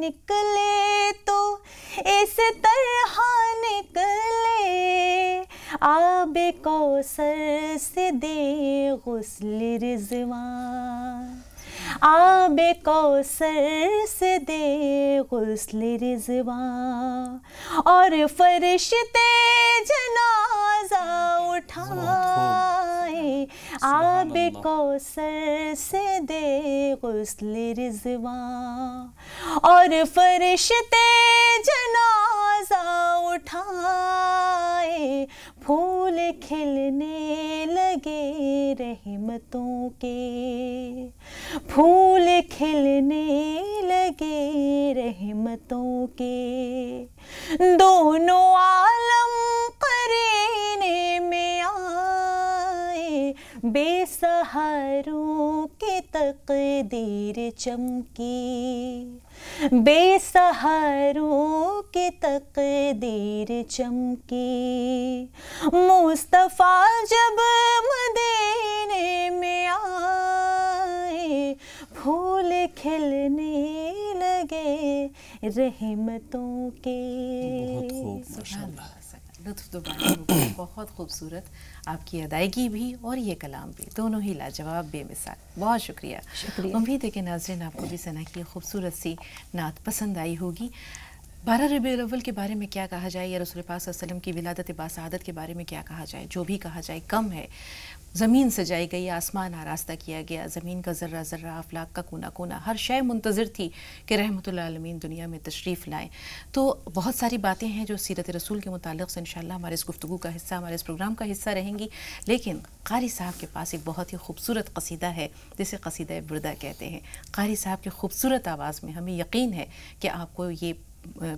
نکلے تو اس طرح نکلے، آب کوثر سے دے غسل رضوان، آب کوثر سے دے غسل رضوان، اور فرشتے جنازہ اٹھائے، آب کوثر سے دے غسل رضوان، اور فرشتے جنازہ اٹھائے، پھول کھلنے لگے رحمتوں کے، پھول کھلنے لگے رحمتوں کے، دونوں عالم قرینے میں آئے، بے سہاروں کی تقدیر چمکی، بے سہاروں کی تقدیر چمکی، مصطفیٰ جب مدینے میں آئے، پھول کھلنے لگے رحمتوں کے۔ بہت خوب، ماشاءاللہ، لطف دوبارہ ہوگا، بہت خوبصورت آپ کی ادائیگی بھی اور یہ کلام بھی، دونوں ہی لاجواب، بے مثال، بہت شکریہ۔ امید ہے کہ ناظرین آپ کو بھی ثنا کی خوبصورت سی نعت پسند آئی ہوگی۔ 12 ربیع الاول کے بارے میں کیا کہا جائے، یا رسول پاک صلی اللہ علیہ وسلم کی ولادت باسعادت کے بارے میں کیا کہا جائے، جو بھی کہا جائے کم ہے۔ زمین سجائی گئی، آسمان آراستہ کیا گیا، زمین کا ذرہ ذرہ، افلاک کا کونا کونا، ہر شے منتظر تھی کہ رحمت العالمین دنیا میں تشریف لائیں۔ تو بہت ساری باتیں ہیں جو سیرت رسول کے متعلق سے انشاءاللہ ہمارے اس گفتگو کا حصہ، ہمارے اس پروگرام کا حصہ رہیں گی، لیکن قاری صاحب کے پاس ایک بہت ہی خوبصورت قصیدہ ہے جسے قصیدہ بردہ کہتے ہیں۔ قاری صاحب کی خوبصورت آواز میں ہمیں یقین ہے کہ آپ کو یہ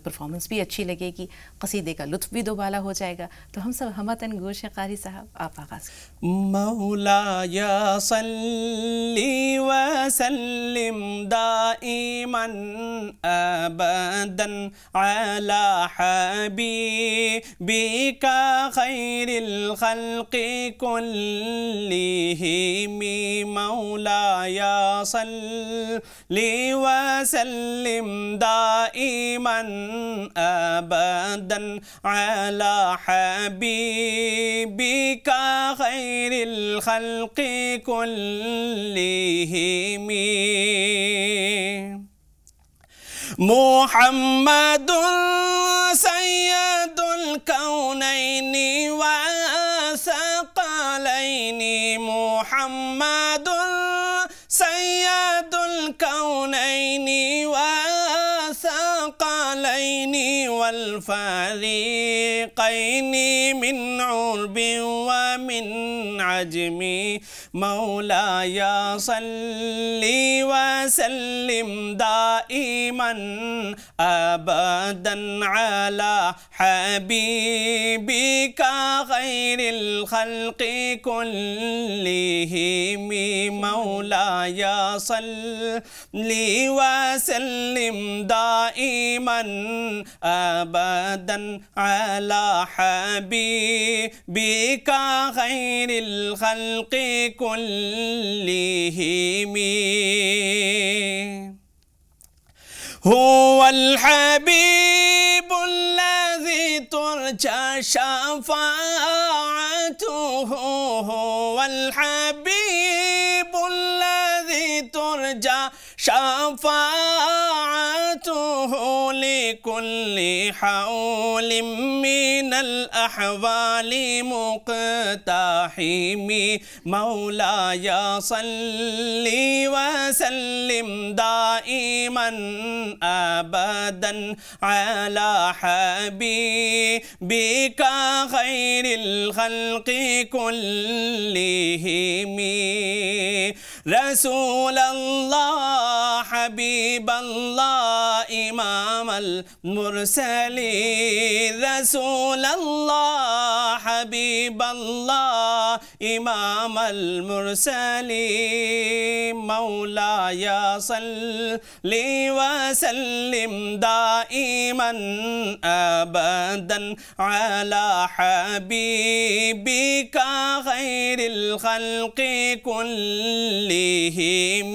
پرفارمنس بھی اچھی لگے گی، قصیدے کا لطف بھی دوبالا ہو جائے گا، تو ہم سب ہمتن گوش ہیں۔ قاری صاحب آپ آغاز کریں۔ مولایا صلی وسلم دائما ابدا علی حبیبک خیر الخلق کلہم، مولایا صلی وسلم دائما ابدا علی حبیبک خیر الخلق کلہم، محمد سید الکونین والثقلین، محمد سید الکونین والثقلین والفریقین، من عرب ومن عجم، مولایا صلی وسلم دائما ابدا علی حبیبک خیر الخلق کلہم، مولایا صلی وسلم دائما ابدا علی حبیبک خیر الخلق کلہم، هو الحبیب الذی ترجى شفاعته، هو الحبیب الذی ترجى شفاعته، لكل حول من الأحوال مقتحم، مولایا صلی وسلم دائما ابدا علی حبیبک خیر الخلق کلہم، رسول اللہ حبیب اللہ امام المرسلین، رسول اللہ حبیب اللہ امام المرسلین، مولایا صلی وسلم دائما ابدا علی حبیبک خیر الخلق کلہم،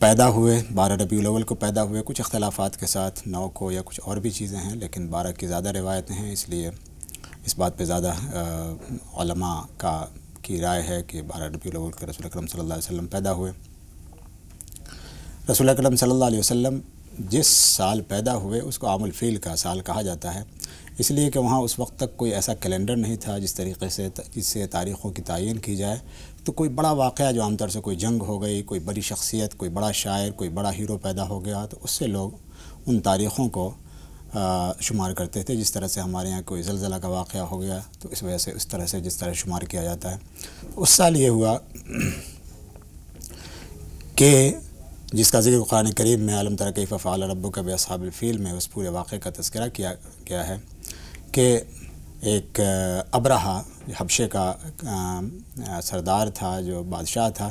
پیدا ہوئے 12 ربیع الاول کو پیدا ہوئے، کچھ اختلافات کے ساتھ 9 کو یا کچھ اور بھی چیزیں ہیں، لیکن 12 کی زیادہ روایتیں ہیں، اس لیے اس بات پہ زیادہ علماء کی رائے ہے کہ 12 ربیع الاول کے رسول اکرم صلی اللہ علیہ وسلم پیدا ہوئے۔ رسول اکرم صلی اللہ علیہ وسلم جس سال پیدا ہوئے اس کو عام الفیل کا سال کہا جاتا ہے، اس لیے کہ وہاں اس وقت تک کوئی ایسا کیلنڈر نہیں تھا جس طریقے سے جس سے تاریخوں کی تعین کی جائے، تو کوئی بڑا واقعہ جو عام طور سے کوئی جنگ ہو گئی، کوئی بڑی شخصیت، کوئی بڑا شاعر، کوئی بڑا ہیرو پیدا ہو گیا، تو اس سے لوگ ان تاریخوں کو شمار کرتے تھے، جس طرح سے ہمارے یہاں کوئی زلزلہ کا واقعہ ہو گیا تو اس وجہ سے اس طرح سے جس طرح شمار کیا جاتا ہے۔ اس سال یہ ہوا کہ جس کا ذکر قرآن کریم میں الم تر کیف فعل ربک باصحاب الفیل میں اس پورے واقعے کا تذکرہ کیا گیا ہے کہ ایک ابرہہ حبشے کا سردار تھا، جو بادشاہ تھا،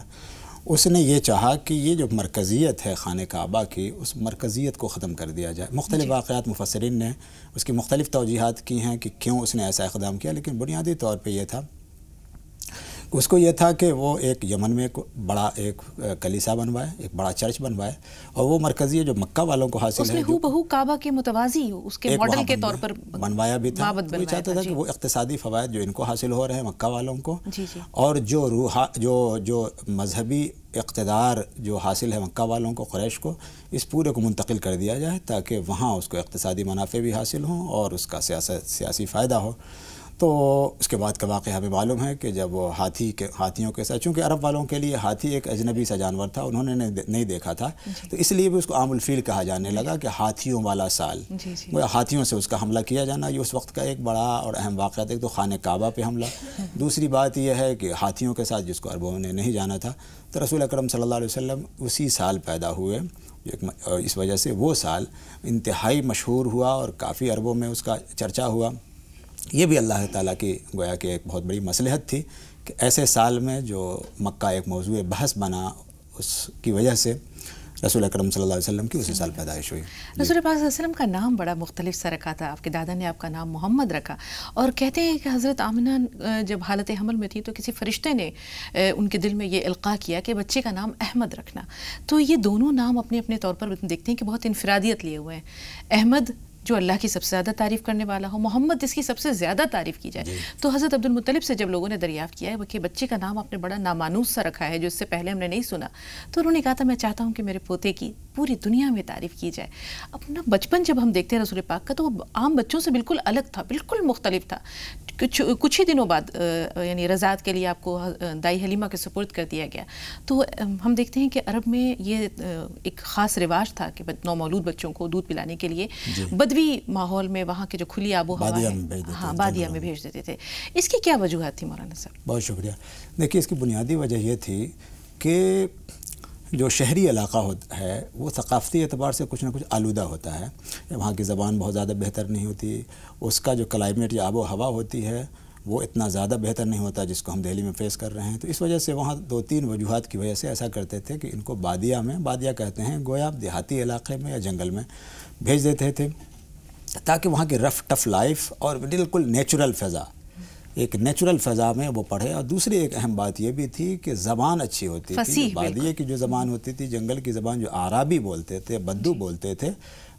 اس نے یہ چاہا کہ یہ جو مرکزیت ہے خانہ کعبہ کی، اس مرکزیت کو ختم کر دیا جائے۔ مختلف واقعات مفسرین نے اس کی مختلف توجیحات کی ہیں کہ کیوں اس نے ایسا اقدام کیا، لیکن بنیادی طور پہ یہ تھا، اس کو یہ تھا کہ وہ ایک یمن میں بڑا ایک کلیسا بنوائے، ایک بڑا چرچ بنوائے، اور وہ مرکزیت جو مکہ والوں کو حاصل اس میں ہو بہو کعبہ کے متوازی ہو، اس کے ماڈل کے طور پر بنوایا بھی تھا۔ وہ چاہتا تھا کہ وہ اقتصادی فوائد جو ان کو حاصل ہو رہے ہیں مکہ والوں کو، اور جو مذہبی اقتدار جو حاصل ہے مکہ والوں کو، قریش کو، اس پورے کو منتقل کر دیا جائے تاکہ وہاں اس کو اقتصادی منافع بھی حاصل ہوں اور اس کا سیاسی فائدہ ہو۔ تو اس کے بعد کا واقعہ ہمیں معلوم ہے کہ جب وہ ہاتھیوں کے ساتھ، چونکہ عرب والوں کے لیے ہاتھی ایک اجنبی سا جانور تھا، انہوں نے نہیں دیکھا تھا، تو اس لیے بھی اس کو عام الفیل کہا جانے لگا کہ ہاتھیوں والا سال، ہاتھیوں سے اس کا حملہ کیا جانا، یہ اس وقت کا ایک بڑا اور اہم واقعہ تھا۔ ایک تو خانہ کعبہ پہ حملہ، دوسری بات یہ ہے کہ ہاتھیوں کے ساتھ، جس کو عربوں نے نہیں جانا تھا، تو رسول اکرم صلی اللہ علیہ وسلم اسی سال پیدا ہوئے، اس وجہ سے وہ سال انتہائی مشہور ہوا اور کافی عربوں میں اس کا چرچا ہوا۔ یہ بھی اللہ تعالیٰ کی گویا کہ ایک بہت بڑی مصلحت تھی کہ ایسے سال میں جو مکہ ایک موضوع بحث بنا، اس کی وجہ سے رسول اکرم صلی اللہ علیہ وسلم کی اسی سال پیدائش ہوئی۔ رسول پاک صلی اللہ علیہ وسلم کا نام بڑا مختلف سا رکھا تھا، آپ کے دادا نے آپ کا نام محمد رکھا، اور کہتے ہیں کہ حضرت آمنہ جب حالت حمل میں تھی تو کسی فرشتے نے ان کے دل میں یہ القاء کیا کہ بچے کا نام احمد رکھنا۔ تو یہ دونوں نام اپنے اپنے طور پر دیکھتے ہیں کہ بہت انفرادیت لیے ہوئے ہیں، احمد جو اللہ کی سب سے زیادہ تعریف کرنے والا ہو، محمد جس کی سب سے زیادہ تعریف کی جائے۔ تو حضرت عبد المطلب سے جب لوگوں نے دریافت کیا ہے کہ بچے کا نام آپ نے بڑا نامانوس سا رکھا ہے جو اس سے پہلے ہم نے نہیں سنا، تو انہوں نے کہا تھا میں چاہتا ہوں کہ میرے پوتے کی پوری دنیا میں تعریف کی جائے۔ اپنا بچپن جب ہم دیکھتے ہیں رسول پاک کا تو وہ عام بچوں سے بالکل الگ تھا، بالکل مختلف تھا۔ کچھ ہی دنوں بعد یعنی رضاعت کے لیے آپ کو دائی حلیمہ کے سپرد کر دیا گیا۔ تو ہم دیکھتے ہیں کہ عرب میں یہ ایک خاص رواج تھا کہ نومولود بچوں کو دودھ پلانے کے لیے بدوی ماحول میں، وہاں کے جو کھلی آب و ہوا ہے، ہاں بادیہ میں بھیج دیتے تھے۔ اس کی کیا وجوہات تھی مولانا صاحب؟ بہت شکریہ۔ دیکھیے، اس کی بنیادی وجہ یہ تھی کہ جو شہری علاقہ ہے وہ ثقافتی اعتبار سے کچھ نہ کچھ آلودہ ہوتا ہے، وہاں کی زبان بہت زیادہ بہتر نہیں ہوتی، اس کا جو کلائمیٹ یا آب و ہوا ہوتی ہے وہ اتنا زیادہ بہتر نہیں ہوتا جس کو ہم دہلی میں فیس کر رہے ہیں۔ تو اس وجہ سے وہاں 2-3 وجوہات کی وجہ سے ایسا کرتے تھے کہ ان کو بادیہ کہتے ہیں، گویا دیہاتی علاقے میں یا جنگل میں بھیج دیتے تھے تاکہ وہاں کی رف ٹف لائف اور بالکل نیچرل فضا، ایک نیچرل فضا میں وہ پڑھے۔ اور دوسری ایک اہم بات یہ بھی تھی کہ زبان اچھی ہوتی تھی، بادیے کی جو زبان ہوتی تھی، جنگل کی زبان جو عربی بولتے تھے، بدو بولتے تھے،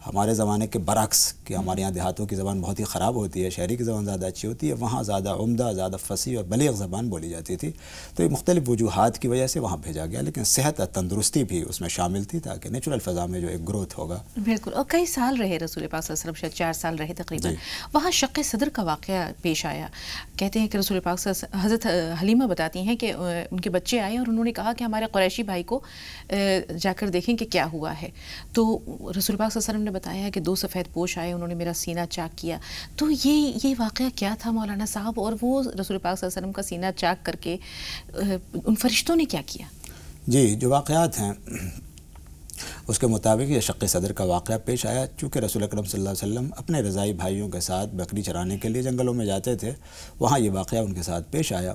ہمارے زمانے کے برعکس کہ ہمارے یہاں دیہاتوں کی زبان بہت ہی خراب ہوتی ہے، شہری کی زبان زیادہ اچھی ہوتی ہے، وہاں زیادہ عمدہ، زیادہ فصیح اور بلیغ زبان بولی جاتی تھی۔ تو یہ مختلف وجوہات کی وجہ سے وہاں بھیجا گیا، لیکن صحت اور تندرستی بھی اس میں شامل تھی تاکہ نیچرل فضا میں جو ایک گروتھ ہوگا۔ بالکل، اور کئی سال رہے رسول پاک صلی اللہ علیہ وسلم، شاید 4 سال رہے تقریباً۔ وہاں شق صدر کا واقعہ پیش آیا، کہتے ہیں کہ رسول پاک صلی اللہ علیہ وسلم، حضرت حلیمہ بتاتی ہیں کہ ان کے بچے آئے اور انہوں نے کہا کہ ہمارے قریشی بھائی کو جا کر دیکھیں کہ کیا ہوا ہے۔ تو رسول پاک صلی اللہ علیہ وسلم نے بتایا کہ 2 سفید پوش آئے، انہوں نے میرا سینہ چاک کیا۔ تو یہ واقعہ کیا تھا مولانا صاحب، اور وہ رسول پاک صلی اللہ علیہ وسلم کا سینہ چاک کر کے ان فرشتوں نے کیا کیا؟ جی، جو واقعات ہیں اس کے مطابق یہ شق صدر کا واقعہ پیش آیا، چونکہ رسول اکرم صلی اللہ علیہ وسلم اپنے رضائی بھائیوں کے ساتھ بکری چرانے کے لیے جنگلوں میں جاتے تھے، وہاں یہ واقعہ ان کے ساتھ پیش آیا۔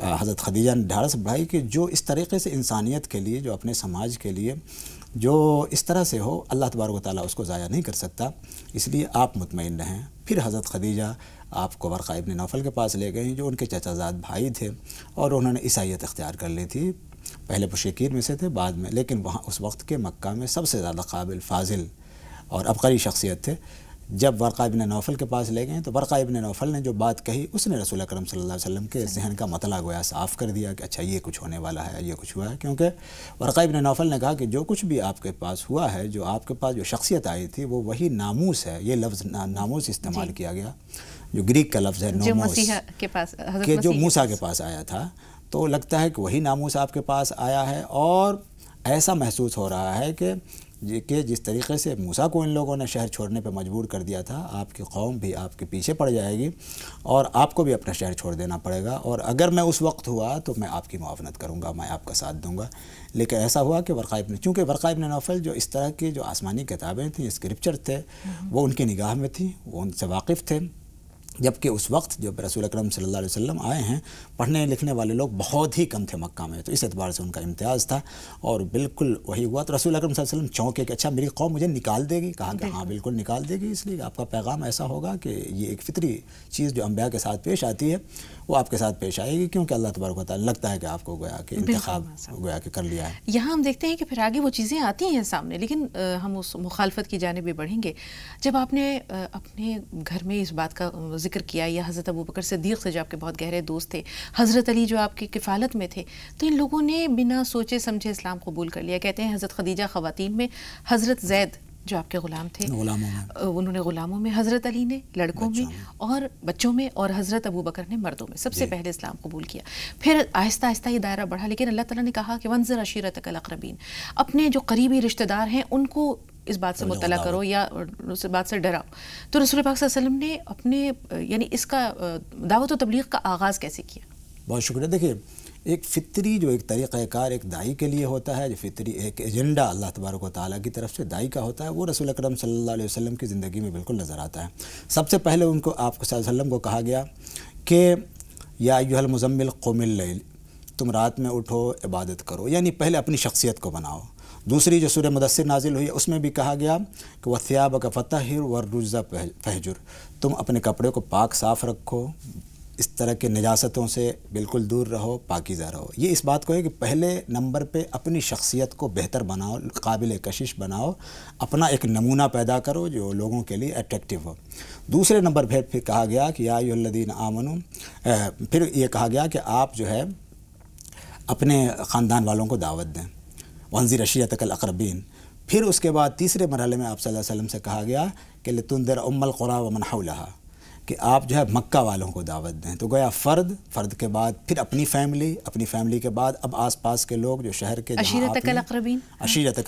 حضرت خدیجہ نے ڈھارس بڑھائی کہ جو اس طریقے سے انسانیت کے لیے، جو اپنے سماج کے لیے جو اس طرح سے ہو، اللہ تبارک و تعالیٰ اس کو ضائع نہیں کر سکتا، اس لیے آپ مطمئن رہیں۔ پھر حضرت خدیجہ آپ کو ورقہ ابن نوفل کے پاس لے گئیں جو ان کے چچا زاد بھائی تھے، اور انہوں نے عیسائیت اختیار کر لی تھی، پہلے مشرکین میں سے تھے بعد میں، لیکن وہاں اس وقت کے مکہ میں سب سے زیادہ قابل، فاضل اور عبقری شخصیت تھے۔ جب ورقہ ابن نوفل کے پاس لے گئے تو ورقہ ابن نوفل نے جو بات کہی اس نے رسول اکرم صلی اللہ علیہ وسلم کے ذہن کا مطلع گویا صاف کر دیا کہ اچھا یہ کچھ ہونے والا ہے، یہ کچھ ہوا ہے، کیونکہ ورقہ ابن نوفل نے کہا کہ جو کچھ بھی آپ کے پاس ہوا ہے، جو آپ کے پاس جو شخصیت آئی تھی وہ وہی ناموس ہے۔ یہ لفظ ناموس استعمال کیا گیا جو گریک کا لفظ ہے نوموس، کہ جو موسیٰ کے پاس آیا تھا، تو لگتا ہے کہ وہی ناموس آپ کے پاس آیا ہے، اور ایسا محسوس ہو رہا ہے کہ جس طریقے سے موسیٰ کو ان لوگوں نے شہر چھوڑنے پہ مجبور کر دیا تھا، آپ کی قوم بھی آپ کے پیچھے پڑ جائے گی اور آپ کو بھی اپنا شہر چھوڑ دینا پڑے گا، اور اگر میں اس وقت ہوا تو میں آپ کی معاونت کروں گا، میں آپ کا ساتھ دوں گا۔ لیکن ایسا ہوا کہ چونکہ ورقہ ابن نوفل جو اس طرح کی جو آسمانی کتابیں تھیں، اسکرپچر تھے، وہ ان کی نگاہ میں تھیں، وہ ان سے واقف تھے، جبکہ اس وقت جب رسول اکرم صلی اللہ علیہ وسلم آئے ہیں پڑھنے لکھنے والے لوگ بہت ہی کم تھے مکہ میں، تو اس اعتبار سے ان کا امتیاز تھا، اور بالکل وہی ہوا تو رسول اکرم صلی اللہ علیہ وسلم چونکے کہ اچھا میری قوم مجھے نکال دے گی، کہا کہ ہاں بالکل نکال دے گی، اس لیے آپ کا پیغام ایسا ہوگا کہ یہ ایک فطری چیز جو انبیاء کے ساتھ پیش آتی ہے وہ آپ کے ساتھ پیش آئے گی، کیونکہ اللہ تبارک و تعالیٰ لگتا ہے کہ آپ کو گویا کہ انتخاب گویا کہ کر لیا ہے۔ یہاں ہم دیکھتے ہیں کہ پھر آگے وہ چیزیں آتی ہیں سامنے، لیکن ہم اس مخالفت کی جانب بھی بڑھیں گے۔ جب آپ نے اپنے گھر میں اس بات کا ذکر کیا، یا حضرت ابوبکر صدیق سے جو آپ کے بہت گہرے دوست تھے، حضرت علی جو آپ کی کفالت میں تھے، تو ان لوگوں نے بنا سوچے سمجھے اسلام قبول کر لیا۔ کہتے ہیں حضرت خدیجہ خواتین میں، حضرت زید جو آپ کے غلام تھے انہوں نے غلاموں میں، حضرت علی نے لڑکوں میں اور بچوں میں، اور حضرت ابوبکر نے مردوں میں سب سے پہلے اسلام قبول کیا۔ پھر آہستہ آہستہ یہ دائرہ بڑھا، لیکن اللہ تعالیٰ نے کہا کہ وانذر عشیرتک الاقربین، اپنے جو قریبی رشتہ دار ہیں ان کو اس بات سے مطلع کرو یا اس بات سے ڈراؤ۔ تو رسول پاک صلی اللہ علیہ وسلم نے اپنے یعنی اس کا دعوت و تبلیغ کا آغاز کیسے کیا؟ بہت شکریہ۔ دیکھیے ایک فطری جو ایک طریقہ کار ایک داعی کے لیے ہوتا ہے، جو فطری ایک ایجنڈا اللہ تبارک و تعالیٰ کی طرف سے داعی کا ہوتا ہے، وہ رسول اکرم صلی اللہ علیہ وسلم کی زندگی میں بالکل نظر آتا ہے۔ سب سے پہلے ان کو آپ صلی اللہ علیہ وسلم کو کہا گیا کہ یا ایھا المزمل قم اللیل، تم رات میں اٹھو عبادت کرو، یعنی پہلے اپنی شخصیت کو بناؤ۔ دوسری جو سورہ مدثر نازل ہوئی اس میں بھی کہا گیا کہ وَثِيَابَكَ فَطَهِّرْ وَالرُّجْزَ فَاهْجُرْ، تم اپنے کپڑے کو پاک صاف رکھو، اس طرح کے نجاستوں سے بالکل دور رہو، پاکیزہ رہو۔ یہ اس بات کو ہے کہ پہلے نمبر پہ اپنی شخصیت کو بہتر بناؤ، قابل کشش بناؤ، اپنا ایک نمونہ پیدا کرو جو لوگوں کے لیے اٹریکٹیو ہو۔ دوسرے نمبر پھر کہا گیا کہ یا ایھا الذین آمنوا، پھر یہ کہا گیا کہ آپ جو ہے اپنے خاندان والوں کو دعوت دیں، وانذر عشیرتک الاقربین۔ پھر اس کے بعد تیسرے مرحلے میں آپ صلی اللہ علیہ وسلم سے کہا گیا کہ لتنذر ام القری ومن حولھا، کہ آپ جو ہے مکہ والوں کو دعوت دیں۔ تو گویا فرد کے بعد پھر اپنی فیملی کے بعد اب آس پاس کے لوگ جو شہر کے عشیرتک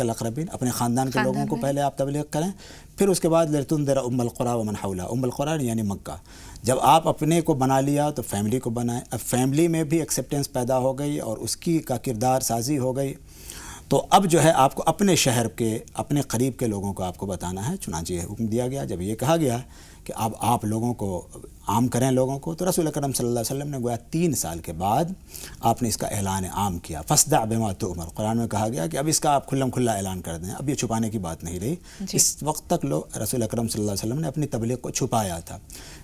الاقربین، اپنے خاندان کے لوگوں کو پہلے آپ تبلیغ کریں، پھر اس کے بعد لتنذر ام القری ومن حولھا، ام القری یعنی مکہ۔ جب آپ اپنے کو بنا لیا تو فیملی کو بنائیں، اب فیملی میں بھی ایکسیپٹنس پیدا ہو گئی اور اس کی کا کردار سازی ہو گئی، تو اب جو ہے آپ کو اپنے شہر کے اپنے قریب کے لوگوں کو آپ کو بتانا ہے۔ چنانچہ یہ حکم دیا گیا، جب یہ کہا گیا کہ اب آپ لوگوں کو عام کریں لوگوں کو، تو رسول اکرم صلی اللہ علیہ وسلم نے گویا 3 سال کے بعد آپ نے اس کا اعلان عام کیا۔ فاصدع بما تؤمر، قرآن میں کہا گیا کہ اب اس کا آپ کھلم کھلا اعلان کر دیں، اب یہ چھپانے کی بات نہیں رہی۔ اس وقت تک رسول اکرم صلی اللہ علیہ وسلم نے اپنی تبلیغ کو چھپایا تھا،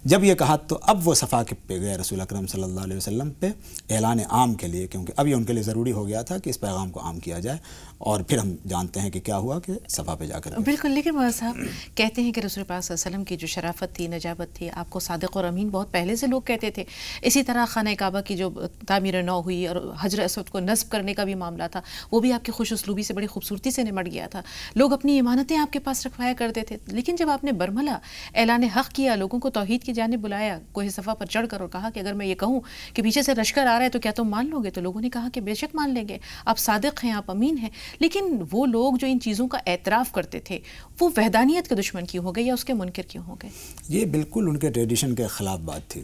جب یہ کہا تو اب وہ صفا پہ گئے رسول اکرم صلی اللہ علیہ وسلم پہ اعلان عام کے لیے، کیونکہ اب یہ ان کے لیے ضروری ہو گیا تھا کہ اس پیغام کو عام کیا جائے، اور پھر ہم جانتے ہیں کہ کیا ہوا کہ صفا پہ جا کر بالکل۔ لیکن مولانا صاحب کہتے ہیں کہ رسول پاک صلی اللہ علیہ وسلم کی جو شرافت تھی، نجابت تھی، آپ کو صادق اور امین بہت پہلے سے لوگ کہتے تھے۔ اسی طرح خانہ کعبہ کی جو تعمیر نو ہوئی اور حجر اسود کو نصب کرنے کا بھی معاملہ تھا، وہ بھی آپ کی خوش اسلوبی سے بڑی خوبصورتی سے نمٹ گیا تھا، لوگ اپنی امانتیں آپ کے پاس رکھوایا کرتے تھے۔ لیکن جب آپ نے برملا اعلان حق کیا، لوگوں کو توحید کی جانب بلایا، کوہ صفا پر چڑھ کر، اور کہا کہ اگر میں یہ کہوں کہ پیچھے سے لشکر آ رہا ہے تو کیا تم مان لو گے؟ تو لوگوں نے کہا کہ بے شک مان لیں گے، آپ صادق ہیں، آپ امین ہیں۔ لیکن وہ لوگ جو ان چیزوں کا اعتراف کرتے تھے وہ وحدانیت کے دشمن کیوں ہو گئے یا اس کے منکر کیوں ہو گئے؟ یہ بالکل ان کے ٹریڈیشن کے خلاف بات تھی۔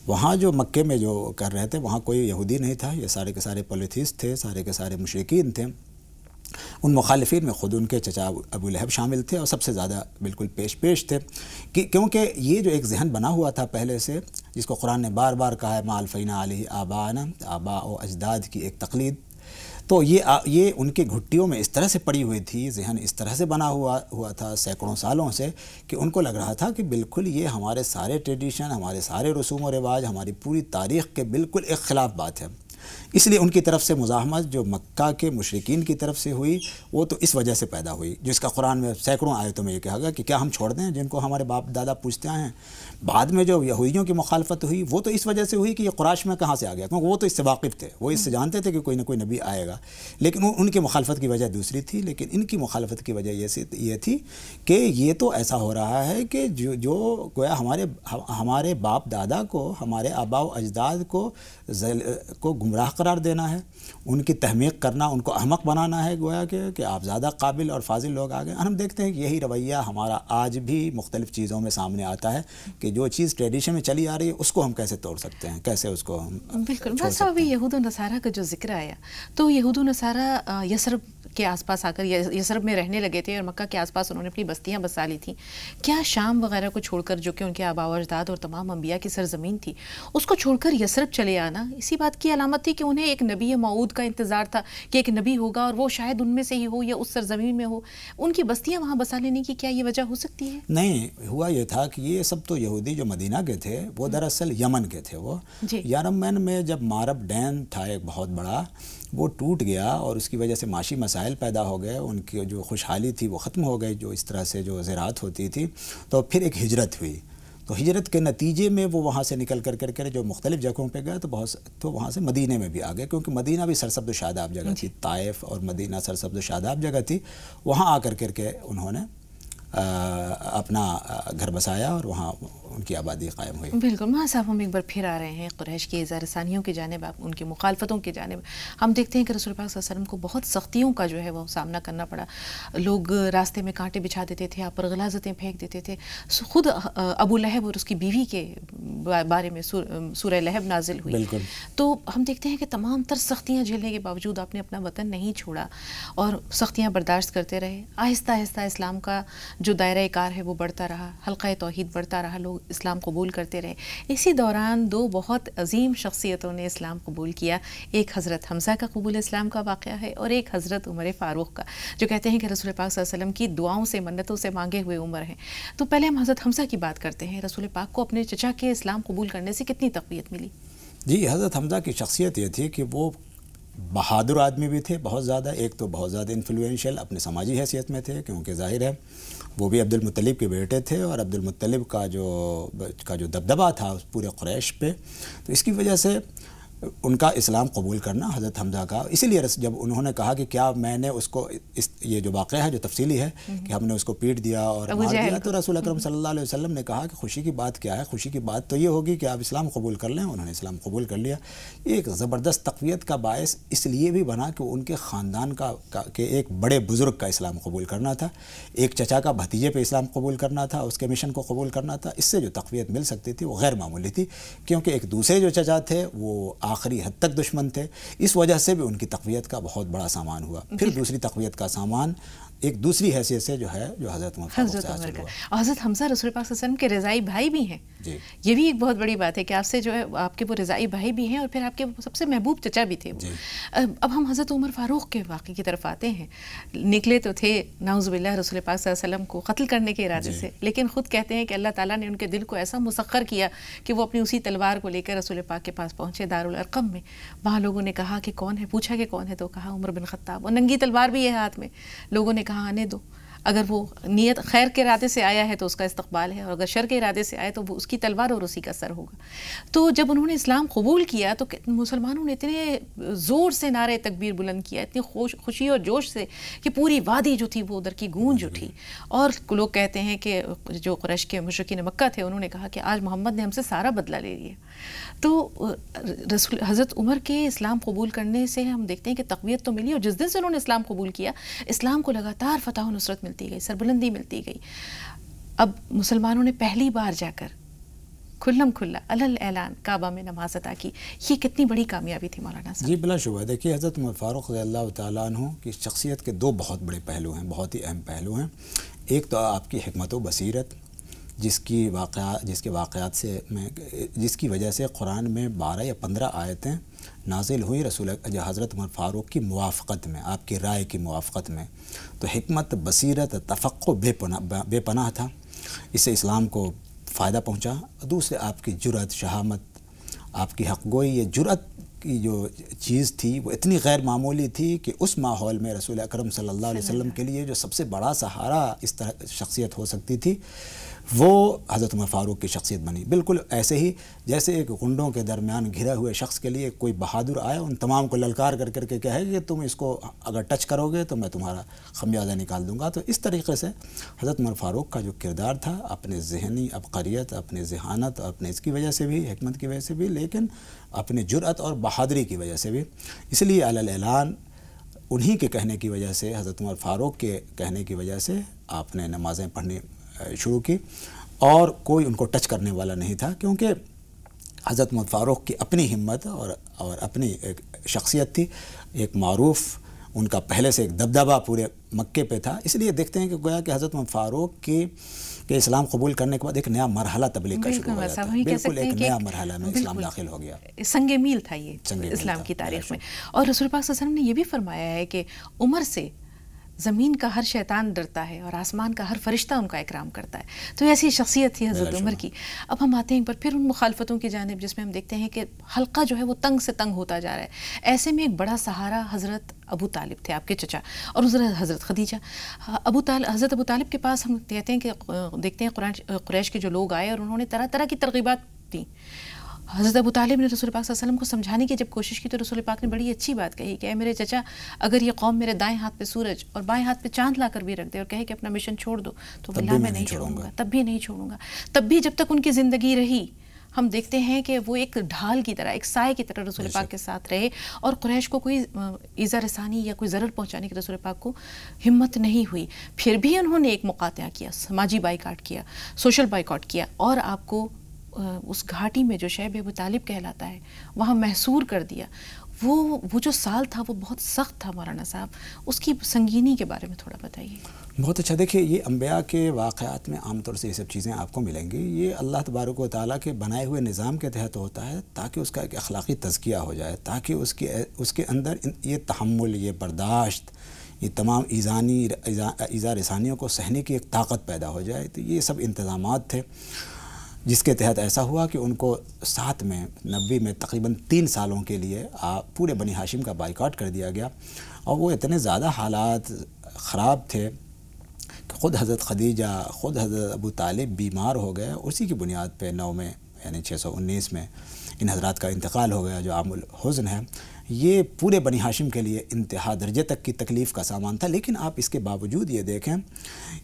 وہاں جو مکے میں جو کر رہے تھے وہاں کوئی یہودی نہیں تھا، یہ سارے کے سارے پولیتھیسٹ تھے، سارے کے سارے مشرکین تھے۔ ان مخالفین میں خود ان کے چچا ابو لہب شامل تھے اور سب سے زیادہ بالکل پیش تھے، کیونکہ یہ جو ایک ذہن بنا ہوا تھا پہلے سے جس کو قرآن نے بار بار کہا ہے ما الفینا علیہ آبانا، آبا و اجداد کی ایک تقلید، تو یہ ان کے گھٹیوں میں اس طرح سے پڑی ہوئی تھی، ذہن اس طرح سے بنا ہوا تھا سینکڑوں سالوں سے، کہ ان کو لگ رہا تھا کہ بالکل یہ ہمارے سارے ٹریڈیشن، ہمارے سارے رسوم و رواج، ہماری پوری تاریخ کے بالکل ایک خلاف بات ہے۔ اس لیے ان کی طرف سے مزاحمت جو مکہ کے مشرکین کی طرف سے ہوئی وہ تو اس وجہ سے پیدا ہوئی، جس کا قرآن میں سینکڑوں آیتوں میں یہ کہا گیا کہ کیا ہم چھوڑ دیں جن کو ہمارے باپ دادا پوجتے ہیں۔ بعد میں جو یہودیوں کی مخالفت ہوئی وہ تو اس وجہ سے ہوئی کہ یہ قریش میں کہاں سے آ گیا، کیونکہ وہ تو اس سے واقف تھے، وہ اس سے جانتے تھے کہ کوئی نہ کوئی نبی آئے گا، لیکن ان کی مخالفت کی وجہ دوسری تھی۔ لیکن ان کی مخالفت کی وجہ یہ تھی کہ یہ تو ایسا ہو رہا ہے کہ جو گویا ہمارے باپ دادا کو، ہمارے آبا و اجداد کو گمراہ قرار دینا ہے، ان کی تحمیق کرنا، ان کو احمق بنانا ہے، گویا کہ آپ زیادہ قابل اور فاضل لوگ آ گئے۔ ہم دیکھتے ہیں کہ یہی رویہ ہمارا آج بھی مختلف چیزوں میں سامنے آتا ہے کہ جو چیز ٹریڈیشن میں چلی آ رہی ہے اس کو ہم کیسے توڑ سکتے ہیں، کیسے اس کو ہم بالکل۔ بس ابھی یہود و نصارہ کا جو ذکر آیا تو یہود و نصارہ یثرب کے آس پاس آ کر یثرب میں رہنے لگے تھے اور مکہ کے آس پاس انہوں نے اپنی بستیاں بسا لی تھیں۔ کیا شام وغیرہ کو چھوڑ کر، جو کہ ان کے آباء و اجداد اور تمام انبیاء کی سرزمین تھی، اس کو چھوڑ کر یثرب چلے آنا اسی بات کی علامت تھی کہ انہیں ایک نبی موعود کا انتظار تھا کہ ایک نبی ہوگا اور وہ شاید ان میں سے ہی ہو یا اس سرزمین میں ہو؟ ان کی بستیاں وہاں بسا لینے کی کیا یہ وجہ ہو سکتی ہے؟ نہیں، ہوا یہ تھا کہ یہ سب تو یہودی جو مدینہ کے تھے وہ دراصل یمن کے تھے۔ وہ یمن میں جب مارب ڈیم تھا ایک بہت بڑا، وہ ٹوٹ گیا اور اس کی وجہ سے معاشی مسائل پیدا ہو گئے، ان کی جو خوشحالی تھی وہ ختم ہو گئی، جو اس طرح سے جو زراعت ہوتی تھی، تو پھر ایک ہجرت ہوئی۔ تو ہجرت کے نتیجے میں وہ وہاں سے نکل کر جو مختلف جگہوں پہ گئے تو وہاں سے مدینے میں بھی آ گئے، کیونکہ مدینہ بھی سرسبز و شاداب جگہ تھی، طائف اور مدینہ سرسبز و شاداب جگہ تھی۔ وہاں آ کر کے انہوں نے اپنا گھر بسایا اور وہاں ان کی آبادی قائم ہوئی۔ بالکل۔ ماں صاحب ہم ایک بار پھر آ رہے ہیں قریش کی اظہار ثانیوں کی جانب، ان کی مخالفتوں کی جانب۔ ہم دیکھتے ہیں کہ رسول پاک صلی اللہ علیہ وسلم کو بہت سختیوں کا جو ہے وہ سامنا کرنا پڑا۔ لوگ راستے میں کانٹے بچھا دیتے تھے، آپ پر غلاظتیں پھینک دیتے تھے۔ خود ابو لہب اور اس کی بیوی کے بارے میں سورہ لہب نازل ہوئی۔ بالکل۔ تو ہم دیکھتے ہیں کہ تمام تر سختیاں جھیلنے کے باوجود آپ نے اپنا وطن نہیں چھوڑا اور سختیاں برداشت کرتے رہے۔ آہستہ آہستہ اسلام کا جو دائرہ کار ہے وہ بڑھتا رہا، حلقہ توحید بڑھتا رہا، لوگ اسلام قبول کرتے رہے۔ اسی دوران دو بہت عظیم شخصیتوں نے اسلام قبول کیا، ایک حضرت حمزہ کا قبول اسلام کا واقعہ ہے اور ایک حضرت عمر فاروق کا، جو کہتے ہیں کہ رسول پاک صلی اللہ علیہ وسلم کی دعاؤں سے، منتوں سے مانگے ہوئے عمر ہیں۔ تو پہلے ہم حضرت حمزہ کی بات کرتے ہیں۔ رسول پاک کو اپنے چچا کے اسلام قبول کرنے سے کتنی تقویت ملی؟ جی، حضرت حمزہ کی شخصیت یہ تھی کہ وہ بہادر آدمی بھی تھے بہت زیادہ، ایک تو بہت زیادہ انفلوئنشل اپنے سماجی حیثیت میں تھے، کیونکہ ظاہر ہے وہ بھی عبد المطلب کے بیٹے تھے اور عبد المطلب کا جو دبدبہ تھا اس پورے قریش پہ، تو اس کی وجہ سے ان کا اسلام قبول کرنا حضرت حمزہ کا، اسی لیے جب انہوں نے کہا کہ کیا میں نے اس کو یہ جو واقعہ ہے جو تفصیلی ہے کہ ہم نے اس کو پیٹ دیا اور مار دیا، تو رسول اکرم صلی اللہ علیہ وسلم نے کہا کہ خوشی کی بات کیا ہے؟ خوشی کی بات تو یہ ہوگی کہ آپ اسلام قبول کر لیں۔ انہوں نے اسلام قبول کر لیا۔ ایک زبردست تقویت کا باعث اس لیے بھی بنا کہ ان کے خاندان کے ایک بڑے بزرگ کا اسلام قبول کرنا تھا، ایک چچا کا بھتیجے پہ اسلام قبول کرنا تھا، اس کے مشن کو قبول کرنا تھا۔ اس سے جو تقویت مل سکتی تھی وہ غیر معمولی تھی، کیونکہ ایک دوسرے جو چچا تھے وہ آخری حد تک دشمن تھے، اس وجہ سے بھی ان کی تقویت کا بہت بڑا سامان ہوا۔ پھر دوسری تقویت کا سامان ایک دوسری حیثیت سے جو ہے جو حضرت عمر فاروق سے حاصل ہوا۔ اور حضرت حمزہ رسول پاک صلی اللہ علیہ وسلم کے رضائی بھائی بھی ہیں۔ جی، یہ بھی ایک بہت بڑی بات ہے کہ آپ سے جو ہے آپ کے وہ رضائی بھائی بھی ہیں اور پھر آپ کے سب سے محبوب چچا بھی تھے وہ۔ اب ہم حضرت عمر فاروق کے واقعے کی طرف آتے ہیں۔ نکلے تو تھے نعوذ باللہ رسول پاک صلی اللہ علیہ وسلم کو قتل کرنے کے ارادے سے، لیکن خود کہتے ہیں کہ اللہ تعالیٰ نے ان کے دل کو ایسا مسخر کیا کہ وہ اپنی اسی تلوار کو لے کر رسول پاک کے پاس پہنچے دارالارقم میں۔ وہاں لوگوں نے کہا کہ کون ہے؟ پوچھا کہ کون ہے تو کہا عمر بن خطاب، اور ننگی تلوار بھی ہے ہاتھ میں۔ لوگوں نے کہا آنے دو، اگر وہ نیت خیر کے ارادے سے آیا ہے تو اس کا استقبال ہے، اور اگر شر کے ارادے سے آئے تو وہ اس کی تلوار اور اسی کا سر ہوگا۔ تو جب انہوں نے اسلام قبول کیا تو مسلمانوں نے اتنے زور سے نعرے تکبیر بلند کیا، اتنی خوشی اور جوش سے کہ پوری وادی جو تھی وہ ادھر کی گونج اٹھی۔ اور لوگ کہتے ہیں کہ جو قریش کے مشرکین مکہ تھے انہوں نے کہا کہ آج محمد نے ہم سے سارا بدلہ لے لیا۔ تو حضرت عمر کے اسلام قبول کرنے سے ہم دیکھتے ہیں کہ تقویت تو ملی، اور جس دن سے انہوں نے اسلام قبول کیا اسلام کو لگاتار فتح و نصرت ملتی گئی، سربلندی ملتی گئی۔ اب مسلمانوں نے پہلی بار جا کر کھلم کھلا علل اعلان کعبہ میں نماز ادا کی، یہ کتنی بڑی کامیابی تھی مولانا صاحب؟ جی بلا شبہ، دیکھیے حضرت عمر فاروق رضی اللہ تعالیٰ عنہ کی شخصیت کے دو بہت بڑے پہلو ہیں، بہت ہی اہم پہلو ہیں۔ ایک تو آپ کی حکمت و بصیرت، جس کے وجہ سے قرآن میں 12 یا 15 آیتیں نازل ہوئی حضرت عمر فاروق کی موافقت میں، آپ کی رائے کی موافقت میں. تو حکمت، بصیرت، تفقع بے پناہ تھا. اس سے اسلام کو فائدہ پہنچا. دوسرے آپ کی جرأت، شہامت، آپ کی حق گوئی، یہ جرأت کی جو چیز تھی وہ اتنی غیر معمولی تھی کہ اس ماحول میں رسول اکرم صلی اللہ علیہ وسلم کے لیے جو سب سے بڑا سہارا اس طرح شخصیت ہو سکتی تھی وہ حضرت عمر فاروق کی شخصیت بنی. بالکل ایسے ہی جیسے ایک غنڈوں کے درمیان گھرے ہوئے شخص کے لیے کوئی بہادر آیا، ان تمام کو للکار کر کے کہے کہ تم اس کو اگر ٹچ کرو گے تو میں تمہارا خمیازہ نکال دوں گا. تو اس طریقے سے حضرت عمر فاروق کا جو کردار تھا اپنے ذہنی عبقریت، اپنے ذہانت، اپنے اس کی وجہ سے بھی، حکمت کی وجہ سے بھی، لیکن اپنے جرأت اور بہادری کی وجہ سے بھی، اس لیے علی الاعلان انہی کے کہنے کی وجہ سے، حضرت عمر فاروق کے کہنے کی وجہ سے آپ نے نمازیں پڑھنی شروع کی اور کوئی ان کو ٹچ کرنے والا نہیں تھا، کیونکہ حضرت عمر فاروق کی اپنی ہمت اور اپنی ایک شخصیت تھی، ایک معروف، ان کا پہلے سے ایک دبدبہ پورے مکے پہ تھا. اس لیے دیکھتے ہیں کہ گویا کہ حضرت عمر فاروق کے اسلام قبول کرنے کے بعد ایک نیا مرحلہ تبلیغ کا شروع ہو گیا تھا. بالکل ایک نیا مرحلہ میں اسلام داخل ہو گیا. سنگ میل تھا یہ اسلام کی تاریخ میں. اور رسول پاک صلی اللہ علیہ وسلم نے یہ بھی فرمایا ہے کہ عمر سے زمین کا ہر شیطان ڈرتا ہے اور آسمان کا ہر فرشتہ ان کا اکرام کرتا ہے. تو ایسی شخصیت تھی حضرت عمر کی. اب ہم آتے ہیں ایک بار پھر ان مخالفتوں کی جانب جس میں ہم دیکھتے ہیں کہ حلقہ جو ہے وہ تنگ سے تنگ ہوتا جا رہا ہے. ایسے میں ایک بڑا سہارا حضرت ابو طالب تھے، آپ کے چچا، اور حضرت خدیجہ. حضرت ابو طالب کے پاس ہم کہتے ہیں کہ دیکھتے ہیں قریش کے جو لوگ آئے اور انہوں نے طرح طرح کی ترغیبات دیں. حضرت ابو طالب نے رسول پاک صلی اللہ علیہ وسلم کو سمجھانے کی جب کوشش کی تو رسول پاک نے بڑی اچھی بات کہی کہ اے میرے چچا، اگر یہ قوم میرے دائیں ہاتھ پہ سورج اور بائیں ہاتھ پہ چاند لا کر بھی رکھ دے اور کہے کہ اپنا مشن چھوڑ دو تو واللہ میں نہیں چھوڑوں گا، تب بھی نہیں چھوڑوں گا. تب بھی جب تک ان کی زندگی رہی ہم دیکھتے ہیں کہ وہ ایک ڈھال کی طرح، ایک سائے کی طرح رسول پاک کے ساتھ رہے اور قریش کو کوئی ایذا رسانی یا کوئی ضرر پہنچانے کی رسول پاک کو ہمت نہیں ہوئی. پھر بھی انہوں نے ایک مقاطعہ کیا، سماجی بائیکاٹ کیا، سوشل بائیکاٹ کیا اور آپ کو اس گھاٹی میں جو شیب ابو طالب کہلاتا ہے وہاں محصور کر دیا. وہ جو سال تھا وہ بہت سخت تھا. مولانا صاحب اس کی سنگینی کے بارے میں تھوڑا بتائیے. بہت اچھا. دیکھیے یہ انبیاء کے واقعات میں عام طور سے یہ سب چیزیں آپ کو ملیں گی. یہ اللہ تبارک و تعالیٰ کے بنائے ہوئے نظام کے تحت ہوتا ہے تاکہ اس کا ایک اخلاقی تزکیہ ہو جائے، تاکہ اس کے اندر یہ تحمل، یہ برداشت، یہ تمام ایذا رسانیوں کو سہنے کی ایک طاقت پیدا ہو جائے. تو یہ سب انتظامات تھے جس کے تحت ایسا ہوا کہ ان کو 90 میں تقریباً 3 سالوں کے لیے پورے بنی ہاشم کا بائیکاٹ کر دیا گیا. اور وہ اتنے زیادہ حالات خراب تھے کہ خود حضرت خدیجہ، خود حضرت ابو طالب بیمار ہو گئے. اسی کی بنیاد پہ 9 میں یعنی 619 میں ان حضرات کا انتقال ہو گیا جو عام الحزن ہے. یہ پورے بنی ہاشم کے لیے انتہا درجے تک کی تکلیف کا سامان تھا. لیکن آپ اس کے باوجود یہ دیکھیں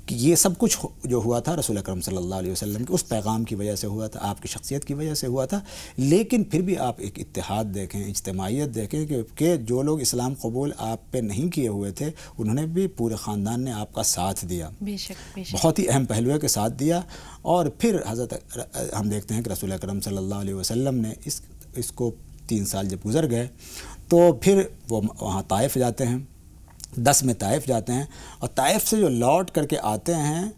کہ یہ سب کچھ جو ہوا تھا رسول اکرم صلی اللہ علیہ وسلم کے اس پیغام کی وجہ سے ہوا تھا، آپ کی شخصیت کی وجہ سے ہوا تھا. لیکن پھر بھی آپ ایک اتحاد دیکھیں، اجتماعیت دیکھیں کہ جو لوگ اسلام قبول آپ پہ نہیں کیے ہوئے تھے انہوں نے بھی پورے خاندان نے آپ کا ساتھ دیا. بے شک بہت ہی اہم پہلو کے ساتھ دیا. اور پھر ہم دیکھتے ہیں کہ رسول اکرم صلی اللہ علیہ وسلم نے اس کو 3 سال جب گزر گئے تو پھر وہ وہاں طائف جاتے ہیں. 10 میں طائف جاتے ہیں اور طائف سے جو لوٹ کر کے آتے ہیں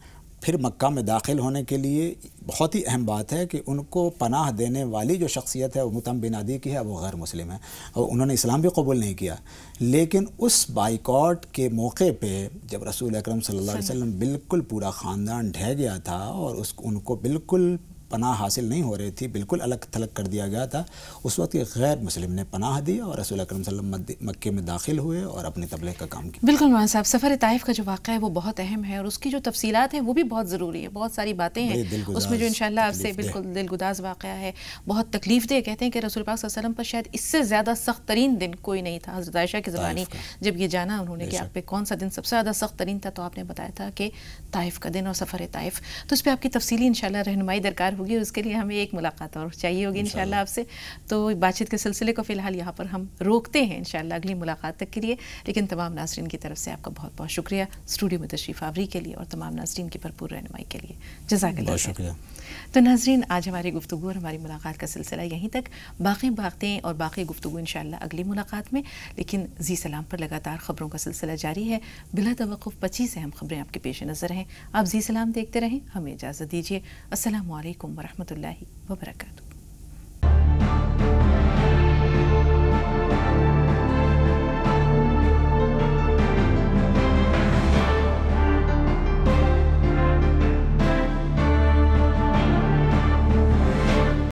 پھر مکہ میں داخل ہونے کے لیے بہت ہی اہم بات ہے کہ ان کو پناہ دینے والی جو شخصیت ہے وہ مطعم بن عدی کی ہے. وہ غیر مسلم ہے اور انہوں نے اسلام بھی قبول نہیں کیا. لیکن اس بائیکاٹ کے موقع پہ جب رسول اکرم صلی اللہ علیہ وسلم بالکل پورا خاندان ڈھہ گیا تھا اور ان کو بالکل پناہ حاصل نہیں ہو رہی تھی، بالکل الگ تھلگ کر دیا گیا تھا، اس وقت یہ غیر مسلم نے پناہ دی اور رسول اکرم صلی اللہ علیہ وسلم مکے میں داخل ہوئے اور اپنی تبلیغ کا کام کیا. بالکل مولانا صاحب، سفر طائف کا جو واقعہ ہے وہ بہت اہم ہے اور اس کی جو تفصیلات ہیں وہ بھی بہت ضروری ہے. بہت ساری باتیں ہیں اس میں جو انشاءاللہ آپ سے بالکل دلگداز واقعہ ہے، بہت تکلیف دہ. کہتے ہیں کہ رسول پاک صلی اللہ علیہ وسلم پر شاید اس سے زیادہ سخت ترین دن کوئی نہیں تھا. حضرت عائشہ کی زبانی جب یہ جانا انہوں نے کہ آپ پہ کون سا دن سب سے زیادہ سخت ترین تھا تو آپ نے بتایا تھا کہ طائف کا دن اور سفر طائف. تو اس پہ آپ کی تفصیلی انشاءاللہ رہنمائی درکار ہوگی، اس کے لیے ہمیں ایک ملاقات اور چاہیے ہوگی انشاءاللہ آپ سے. تو بات چیت کے سلسلے کو فی الحال یہاں پر ہم روکتے ہیں انشاءاللہ اگلی ملاقات تک کے لیے. لیکن تمام ناظرین کی طرف سے آپ کا بہت بہت شکریہ اسٹوڈیو میں تشریف آوری کے لیے اور تمام ناظرین کی بھرپور رہنمائی کے لیے. جزاک اللہ. بہت شکریہ. تو ناظرین آج ہماری گفتگو اور ہماری ملاقات کا سلسلہ یہیں تک. باقی باتیں اور باقی گفتگو انشاءاللہ اگلی ملاقات میں. لیکن زی سلام پر لگاتار خبروں کا سلسلہ جاری ہے. بلا توقف 25 اہم خبریں آپ کے پیش نظر ہیں. آپ زی سلام دیکھتے رہیں. ہمیں اجازت دیجیے. السلام علیکم ورحمۃ اللہ وبرکاتہ.